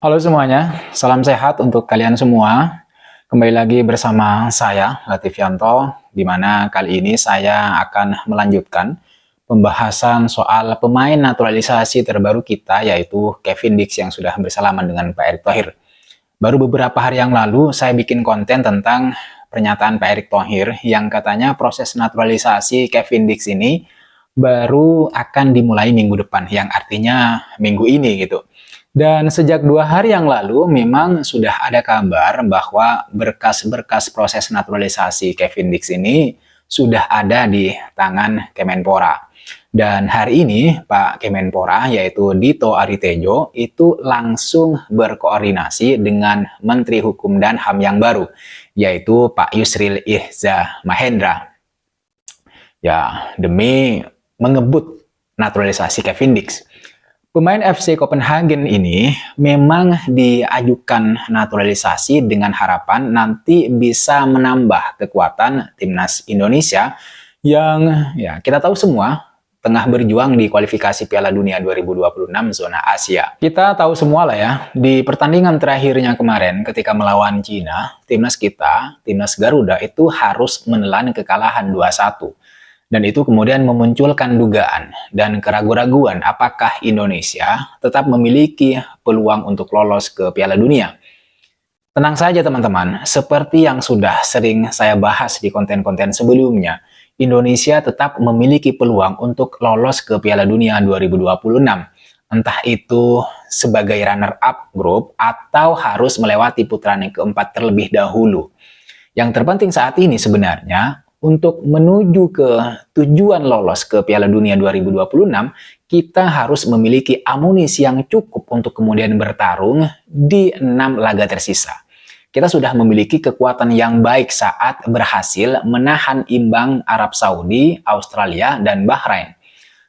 Halo semuanya, salam sehat untuk kalian semua. Kembali lagi bersama saya, Latifianto, di mana kali ini saya akan melanjutkan pembahasan soal pemain naturalisasi terbaru kita, yaitu Kevin Dix yang sudah bersalaman dengan Pak Erick Thohir. Baru beberapa hari yang lalu, saya bikin konten tentang pernyataan Pak Erick Thohir yang katanya proses naturalisasi Kevin Dix ini baru akan dimulai minggu depan, yang artinya minggu ini gitu. Dan sejak 2 hari yang lalu memang sudah ada kabar bahwa berkas-berkas proses naturalisasi Kevin Dix ini sudah ada di tangan Kemenpora. Dan hari ini Pak Kemenpora yaitu Dito Aritejo itu langsung berkoordinasi dengan Menteri Hukum dan HAM yang baru, yaitu Pak Yusril Iza Mahendra. Ya, demi mengebut naturalisasi Kevin Dix. Pemain FC Copenhagen ini memang diajukan naturalisasi dengan harapan nanti bisa menambah kekuatan timnas Indonesia yang ya kita tahu semua tengah berjuang di kualifikasi Piala Dunia 2026 zona Asia. Kita tahu semua lah ya, di pertandingan terakhirnya kemarin ketika melawan Cina, timnas kita, timnas Garuda itu harus menelan kekalahan 2-1. Dan itu kemudian memunculkan dugaan dan keraguan-raguan apakah Indonesia tetap memiliki peluang untuk lolos ke Piala Dunia. Tenang saja teman-teman, seperti yang sudah sering saya bahas di konten-konten sebelumnya, Indonesia tetap memiliki peluang untuk lolos ke Piala Dunia 2026. Entah itu sebagai runner-up grup atau harus melewati putaran yang keempat terlebih dahulu. Yang terpenting saat ini sebenarnya, untuk menuju ke tujuan lolos ke Piala Dunia 2026, kita harus memiliki amunisi yang cukup untuk kemudian bertarung di 6 laga tersisa. Kita sudah memiliki kekuatan yang baik saat berhasil menahan imbang Arab Saudi, Australia, dan Bahrain.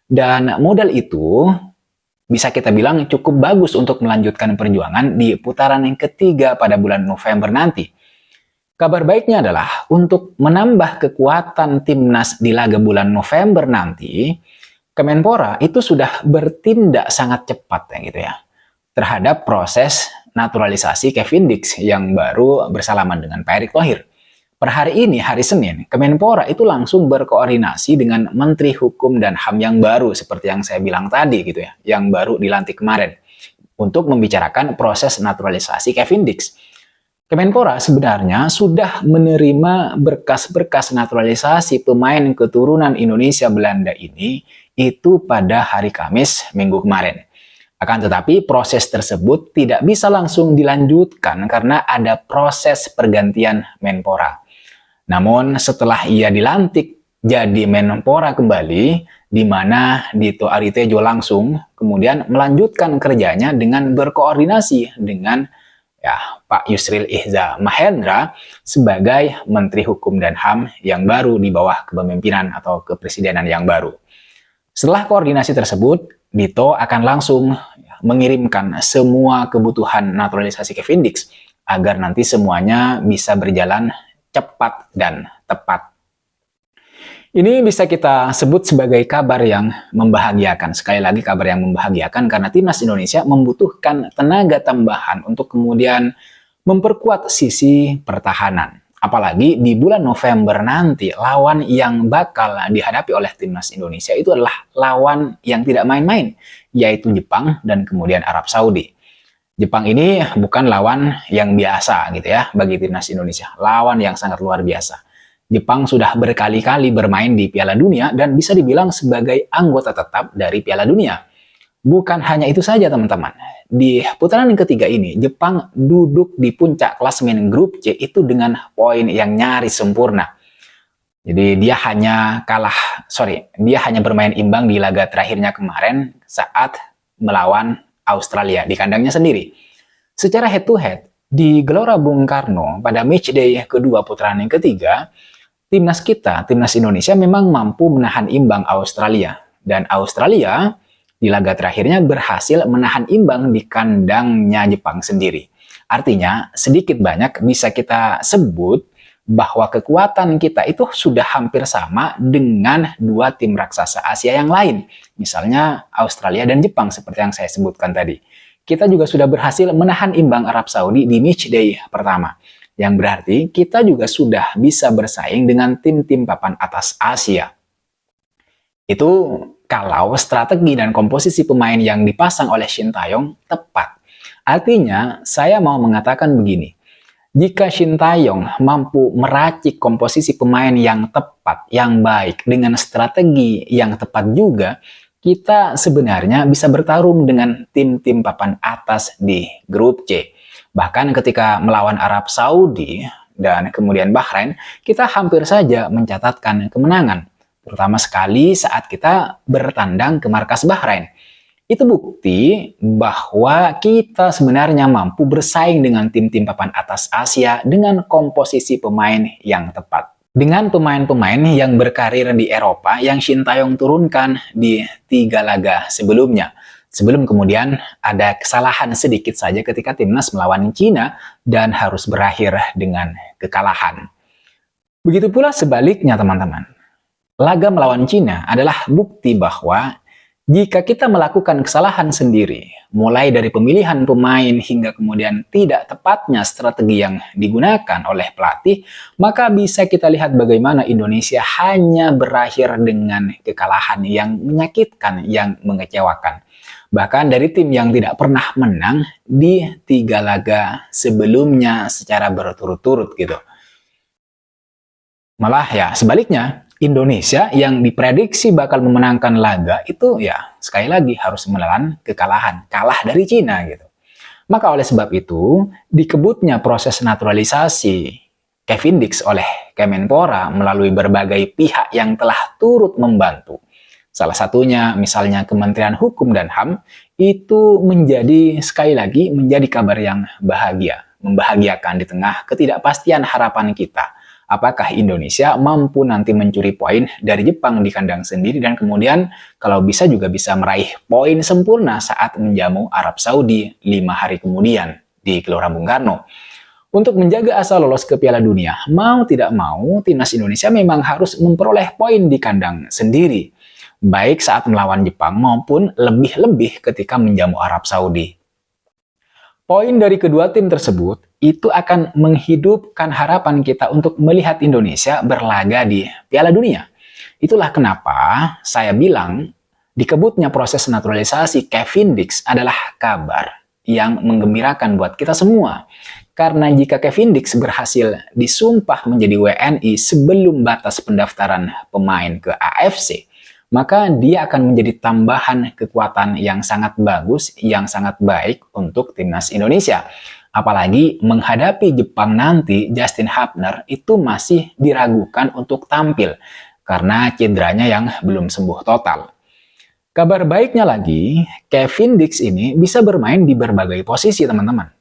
Dan modal itu bisa kita bilang cukup bagus untuk melanjutkan perjuangan di putaran yang ketiga pada bulan November nanti. Kabar baiknya adalah untuk menambah kekuatan timnas di laga bulan November nanti, Kemenpora itu sudah bertindak sangat cepat ya gitu ya terhadap proses naturalisasi Kevin Dix yang baru bersalaman dengan Pak Erick Thohir. Per hari ini, hari Senin, Kemenpora itu langsung berkoordinasi dengan Menteri Hukum dan HAM yang baru seperti yang saya bilang tadi gitu ya, yang baru dilantik kemarin untuk membicarakan proses naturalisasi Kevin Dix. Kemenpora sebenarnya sudah menerima berkas-berkas naturalisasi pemain keturunan Indonesia Belanda ini itu pada hari Kamis minggu kemarin. Akan tetapi proses tersebut tidak bisa langsung dilanjutkan karena ada proses pergantian Menpora. Namun setelah ia dilantik jadi Menpora kembali, di mana Dito Aritejo langsung kemudian melanjutkan kerjanya dengan berkoordinasi dengan Pak Yusril Iza Mahendra sebagai Menteri Hukum dan HAM yang baru di bawah kepemimpinan atau kepresidenan yang baru. Setelah koordinasi tersebut, Dito akan langsung mengirimkan semua kebutuhan naturalisasi Kevin Dix agar nanti semuanya bisa berjalan cepat dan tepat. Ini bisa kita sebut sebagai kabar yang membahagiakan. Sekali lagi kabar yang membahagiakan karena timnas Indonesia membutuhkan tenaga tambahan untuk kemudian memperkuat sisi pertahanan. Apalagi di bulan November nanti lawan yang bakal dihadapi oleh timnas Indonesia itu adalah lawan yang tidak main-main, yaitu Jepang dan kemudian Arab Saudi. Jepang ini bukan lawan yang biasa gitu ya bagi timnas Indonesia, lawan yang sangat luar biasa. Jepang sudah berkali-kali bermain di Piala Dunia dan bisa dibilang sebagai anggota tetap dari Piala Dunia. Bukan hanya itu saja teman-teman. Di putaran yang ketiga ini, Jepang duduk di puncak klasemen grup C itu dengan poin yang nyaris sempurna. Jadi dia hanya bermain imbang di laga terakhirnya kemarin saat melawan Australia di kandangnya sendiri. Secara head to head, di Gelora Bung Karno pada matchday kedua putaran yang ketiga, timnas Indonesia memang mampu menahan imbang Australia. Dan Australia di laga terakhirnya berhasil menahan imbang di kandangnya Jepang sendiri. Artinya, sedikit banyak bisa kita sebut bahwa kekuatan kita itu sudah hampir sama dengan dua tim raksasa Asia yang lain. Misalnya Australia dan Jepang seperti yang saya sebutkan tadi. kita juga sudah berhasil menahan imbang Arab Saudi di matchday pertama. Yang berarti kita juga sudah bisa bersaing dengan tim-tim papan atas Asia. Itu kalau strategi dan komposisi pemain yang dipasang oleh Shin Tae-yong tepat. Artinya, saya mau mengatakan begini. Jika Shin Tae-yong mampu meracik komposisi pemain yang tepat, yang baik, dengan strategi yang tepat juga, kita sebenarnya bisa bertarung dengan tim-tim papan atas di grup C. Bahkan ketika melawan Arab Saudi dan kemudian Bahrain, kita hampir saja mencatatkan kemenangan. Terutama sekali saat kita bertandang ke markas Bahrain. Itu bukti bahwa kita sebenarnya mampu bersaing dengan tim-tim papan atas Asia dengan komposisi pemain yang tepat. Dengan pemain-pemain yang berkarir di Eropa yang Shin Tae-yong turunkan di 3 laga sebelumnya. Sebelum kemudian ada kesalahan sedikit saja ketika timnas melawan Cina dan harus berakhir dengan kekalahan. Begitu pula sebaliknya teman-teman. Laga melawan Cina adalah bukti bahwa jika kita melakukan kesalahan sendiri, mulai dari pemilihan pemain hingga kemudian tidak tepatnya strategi yang digunakan oleh pelatih, maka bisa kita lihat bagaimana Indonesia hanya berakhir dengan kekalahan yang menyakitkan, yang mengecewakan. Bahkan dari tim yang tidak pernah menang di 3 laga sebelumnya secara berturut-turut gitu. Malah ya sebaliknya, Indonesia yang diprediksi bakal memenangkan laga itu ya sekali lagi harus menelan kekalahan, kalah dari Cina gitu. Maka oleh sebab itu, dikebutnya proses naturalisasi Kevin Dix oleh Kemenpora melalui berbagai pihak yang telah turut membantu. Salah satunya misalnya Kementerian Hukum dan HAM itu menjadi sekali lagi menjadi kabar yang bahagia, membahagiakan di tengah ketidakpastian harapan kita. Apakah Indonesia mampu nanti mencuri poin dari Jepang di kandang sendiri dan kemudian kalau bisa juga bisa meraih poin sempurna saat menjamu Arab Saudi 5 hari kemudian di Gelora Bung Karno. Untuk menjaga asa lolos ke Piala Dunia, mau tidak mau timnas Indonesia memang harus memperoleh poin di kandang sendiri. Baik saat melawan Jepang maupun lebih-lebih ketika menjamu Arab Saudi. Poin dari kedua tim tersebut itu akan menghidupkan harapan kita untuk melihat Indonesia berlaga di Piala Dunia. Itulah kenapa saya bilang dikebutnya proses naturalisasi Kevin Dix adalah kabar yang menggembirakan buat kita semua. Karena jika Kevin Dix berhasil disumpah menjadi WNI sebelum batas pendaftaran pemain ke AFC, maka dia akan menjadi tambahan kekuatan yang sangat bagus, yang sangat baik untuk timnas Indonesia. Apalagi menghadapi Jepang nanti, Justin Hapner itu masih diragukan untuk tampil karena cederanya yang belum sembuh total. Kabar baiknya lagi, Kevin Dix ini bisa bermain di berbagai posisi teman-teman.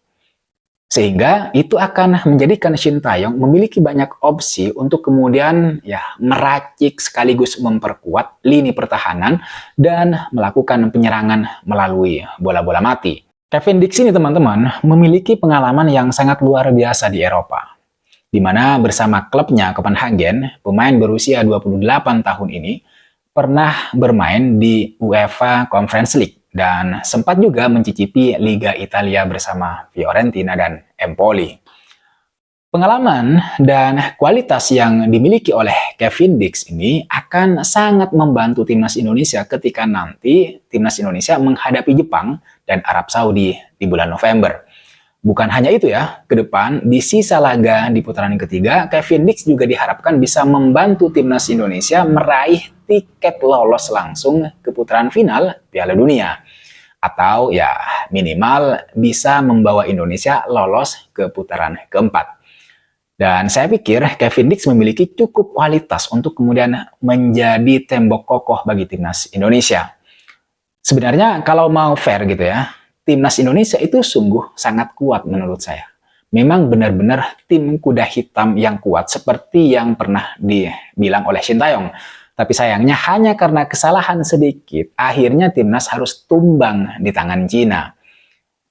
Sehingga itu akan menjadikan Shin Tae-yong memiliki banyak opsi untuk kemudian ya meracik sekaligus memperkuat lini pertahanan dan melakukan penyerangan melalui bola-bola mati. Kevin Dix ini teman-teman memiliki pengalaman yang sangat luar biasa di Eropa. Di mana bersama klubnya Copenhagen, pemain berusia 28 tahun ini pernah bermain di UEFA Conference League dan sempat juga mencicipi Liga Italia bersama Fiorentina dan Empoli. Pengalaman dan kualitas yang dimiliki oleh Kevin Dix ini akan sangat membantu timnas Indonesia ketika nanti timnas Indonesia menghadapi Jepang dan Arab Saudi di bulan November. Bukan hanya itu ya, ke depan di sisa laga di putaran ketiga, Kevin Dix juga diharapkan bisa membantu timnas Indonesia meraih tiket lolos langsung ke putaran final Piala Dunia. Atau ya minimal bisa membawa Indonesia lolos ke putaran keempat. Dan saya pikir Kevin Dix memiliki cukup kualitas untuk kemudian menjadi tembok kokoh bagi timnas Indonesia. Sebenarnya kalau mau fair gitu ya, timnas Indonesia itu sungguh sangat kuat menurut saya. Memang benar-benar tim kuda hitam yang kuat seperti yang pernah dibilang oleh Shin Tae-yong. Tapi sayangnya hanya karena kesalahan sedikit, akhirnya timnas harus tumbang di tangan Cina.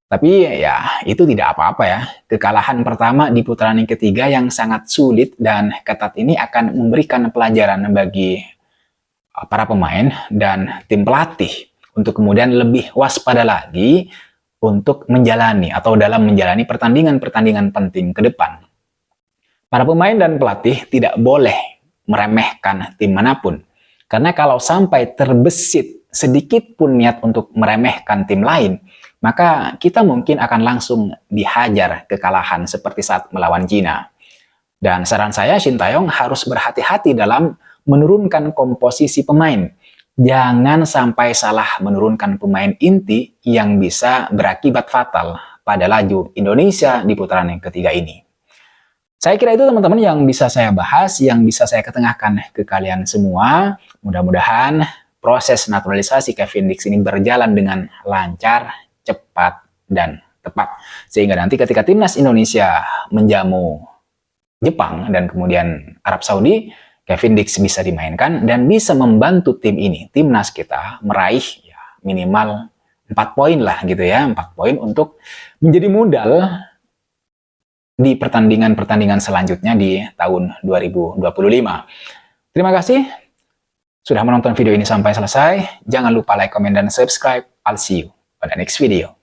Tapi ya itu tidak apa-apa ya. Kekalahan pertama di putaran yang ketiga yang sangat sulit dan ketat ini akan memberikan pelajaran bagi para pemain dan tim pelatih untuk kemudian lebih waspada lagi untuk menjalani atau dalam menjalani pertandingan-pertandingan penting ke depan. Para pemain dan pelatih tidak boleh meremehkan tim manapun. Karena kalau sampai terbesit sedikit pun niat untuk meremehkan tim lain, maka kita mungkin akan langsung dihajar kekalahan seperti saat melawan Cina. Dan saran saya, Shin Taeyong harus berhati-hati dalam menurunkan komposisi pemain. Jangan sampai salah menurunkan pemain inti yang bisa berakibat fatal pada laju Indonesia di putaran yang ketiga ini. Saya kira itu teman-teman yang bisa saya bahas, yang bisa saya ketengahkan ke kalian semua. Mudah-mudahan proses naturalisasi Kevin Dix ini berjalan dengan lancar, cepat, dan tepat. Sehingga nanti ketika timnas Indonesia menjamu Jepang dan kemudian Arab Saudi, Kevin Dix bisa dimainkan dan bisa membantu tim ini, timnas kita, meraih ya, minimal 4 poin lah gitu ya, 4 poin untuk menjadi modal di pertandingan-pertandingan selanjutnya di tahun 2025. Terima kasih sudah menonton video ini sampai selesai. Jangan lupa like, comment, dan subscribe. I'll see you pada next video.